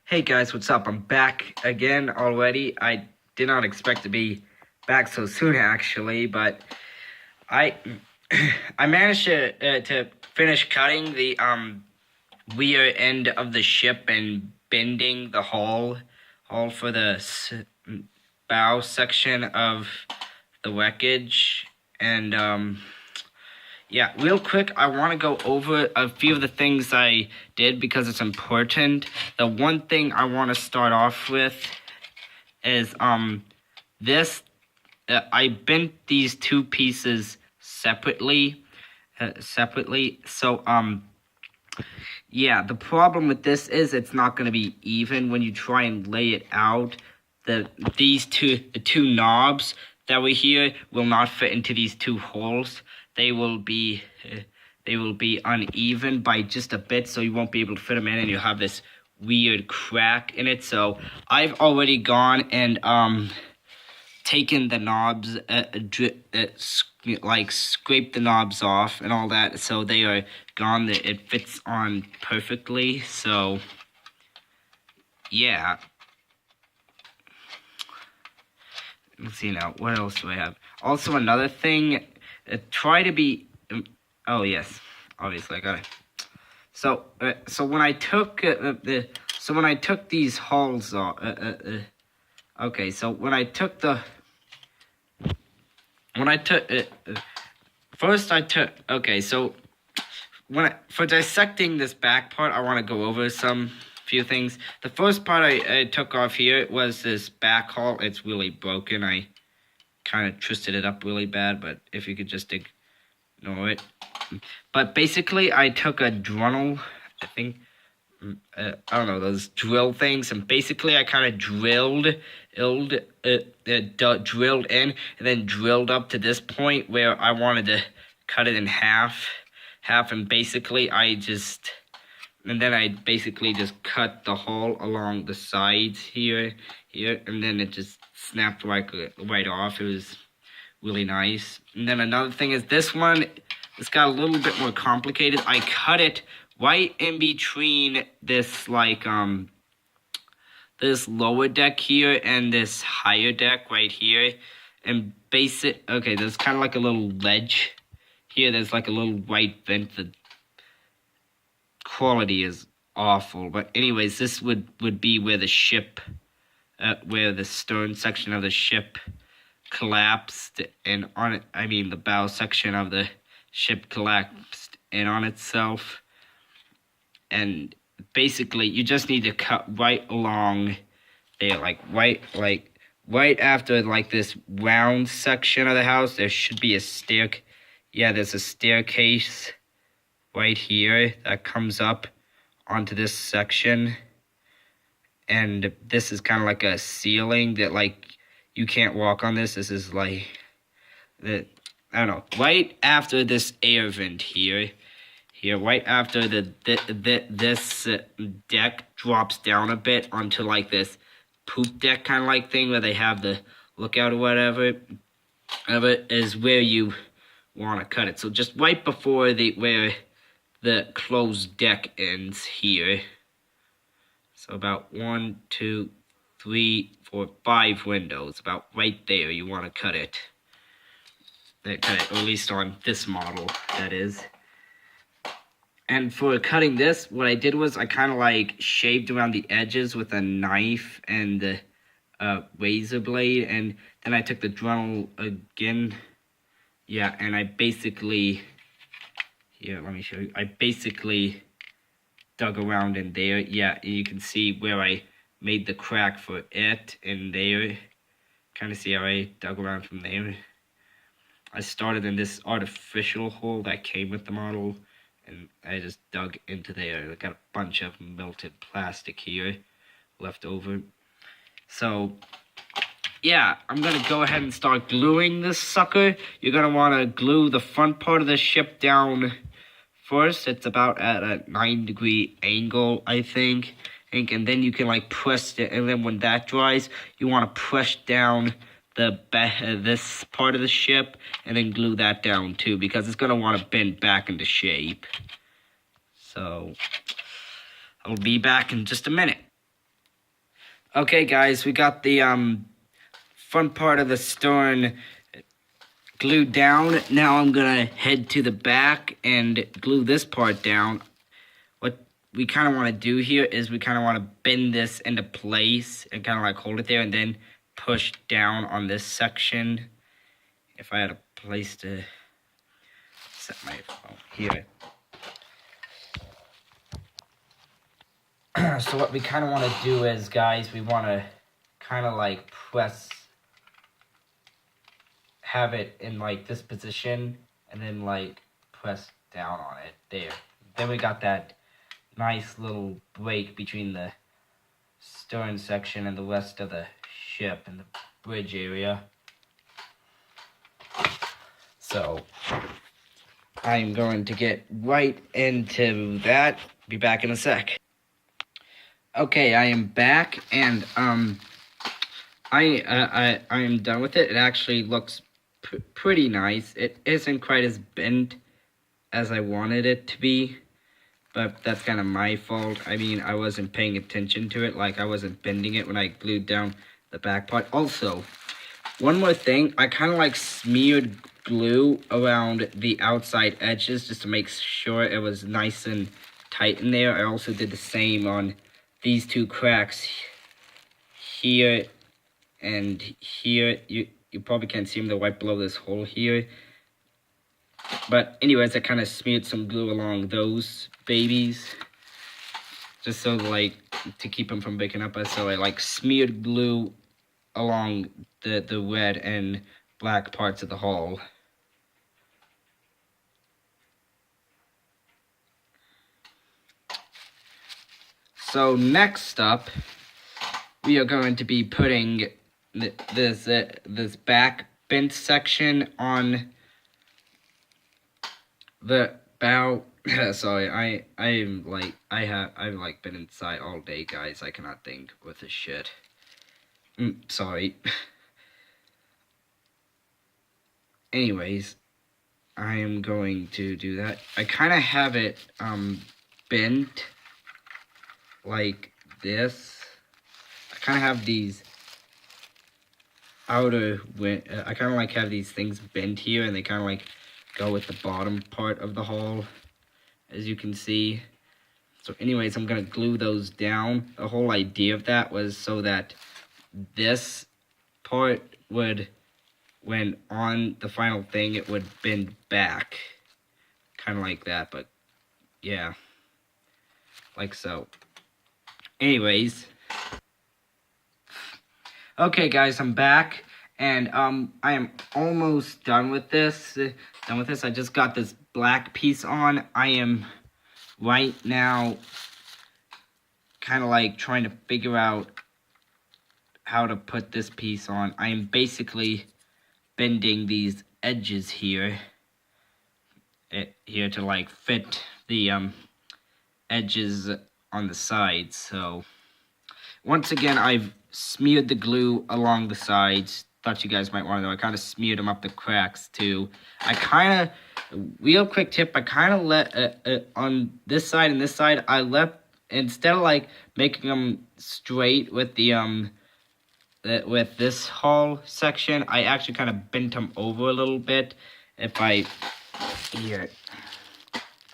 Hey guys, what's up? I'm back again already. I did not expect to be back so soon actually, but I I managed to finish cutting the rear end of the ship and bending the hull for the bow section of the wreckage. And yeah, real quick, I want to go over a few of the things I did because it's important. The one thing I want to start off with is this. I bent these two pieces separately. So yeah, the problem with this is it's not going to be even when you try and lay it out. The two knobs that were here will not fit into these two holes. They will be uneven by just a bit, so you won't be able to fit them in, and you'll have this weird crack in it. So I've already gone and taken the knobs, like scraped the knobs off and all that, so they are gone. It fits on perfectly. So yeah. Let's see now. What else do I have? Also, another thing. Try to be. Oh yes, obviously I got it. So when I took these hulls off. Okay, so for dissecting this back part, I want to go over few things. The first part I took off here was this back hull. It's really broken. I kind of twisted it up really bad, but if you could just ignore it. But basically, I took a Dremel, I think, I don't know, those drill things, and basically I kind of drilled in, and then drilled up to this point where I wanted to cut it in half, and basically I basically just cut the hole along the sides here, and then it just snapped right off. It was really nice. And then another thing is this one, it's got a little bit more complicated. I cut it right in between this this lower deck here and this higher deck right here, and okay, there's kind of like a little ledge here. There's like a little white vent. The quality is awful, but anyways, this would be where the ship, where the stern section of the ship collapsed, and on it, I mean the bow section of the ship collapsed in on itself. And basically, you just need to cut right along there, right after this round section of the house. There should be a there's a staircase right here that comes up onto this section, and this is kind of like a ceiling that you can't walk on this. This is I don't know, right after this air vent here, right after this deck drops down a bit onto this poop deck kind of thing where they have the lookout or whatever, is where you want to cut it. So just right before where the closed deck ends here. So about 1, 2, 3, 4, 5 windows, about right there you want to cut it. Or at least on this model, that is. And for cutting this, what I did was I kind of shaved around the edges with a knife and the razor blade, and then I took the Dremel again. Yeah, and I basically, here, let me show you. I basically dug around in there. Yeah, you can see where I made the crack for it in there. Kind of see how I dug around from there. I started in this artificial hole that came with the model, and I just dug into there. I got a bunch of melted plastic here left over. So yeah, I'm gonna go ahead and start gluing this sucker. You're gonna want to glue the front part of the ship down first. It's about at a 9-degree angle, I think, and then you can press it, and then when that dries, you want to press down this part of the ship, and then glue that down too, because it's gonna want to bend back into shape. So I'll be back in just a minute. Okay, guys, we got the front part of the stern glued down. Now I'm gonna head to the back and glue this part down. What we kind of want to do here is we kind of want to bend this into place and kind of like hold it there and then push down on this section. If I had a place to set my phone here. So what we kind of want to do is, guys, we want to kind of like have it in like this position and then like press down on it there. Then we got that nice little break between the stern section and the rest of the ship and the bridge area. So I'm going to get right into that. Be back in a sec. Okay, I am back, and I am done with it. It actually looks pretty nice. It isn't quite as bent as I wanted it to be, but that's kind of my fault. I mean, I wasn't paying attention to it, like I wasn't bending it when I glued down the back part. Also, one more thing, I kind of like smeared glue around the outside edges just to make sure it was nice and tight in there. I also did the same on these two cracks here and here. You probably can't see them, they're right below this hole here. But anyways, I kind of smeared some glue along those babies, just so like to keep them from breaking up. So I like smeared glue along the red and black parts of the hull. So next up, we are going to be putting this back bent section on the bow. Sorry, I've like been inside all day, guys. I cannot think with this shit. Sorry. Anyways, I am going to do that. I kind of have it bent like this. I kind of have these I kind of like have these things bent here, and they kind of like go with the bottom part of the hull, as you can see. So anyways, I'm gonna glue those down. The whole idea of that was so that this part would, when on the final thing, it would bend back, kind of like that. But yeah, like so. Anyways, okay, guys, I'm back, and I am almost done with this. I just got this black piece on. I am right now kind of like trying to figure out how to put this piece on. I am basically bending these edges here to like fit the edges on the sides. So once again, I've smeared the glue along the sides. Thought you guys might want to know. I kind of smeared them up the cracks too. I kind of, real quick tip, I kind of let, on this side and this side, I left, instead of like making them straight with the, with this hull section, I actually kind of bent them over a little bit. If I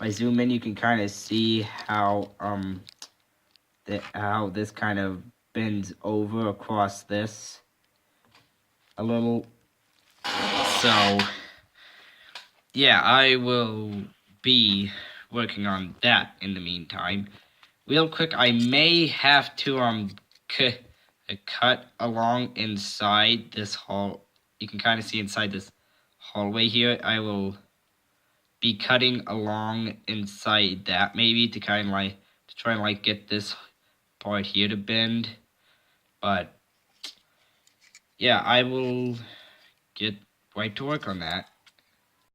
zoom in, you can kind of see how, how this kind of bends over across this a little. So yeah, I will be working on that in the meantime. Real quick, I may have to cut along inside this hall. You can kind of see inside this hallway here. I will be cutting along inside that, maybe to kind of like to try and like get this part here to bend. But yeah, I will get right to work on that.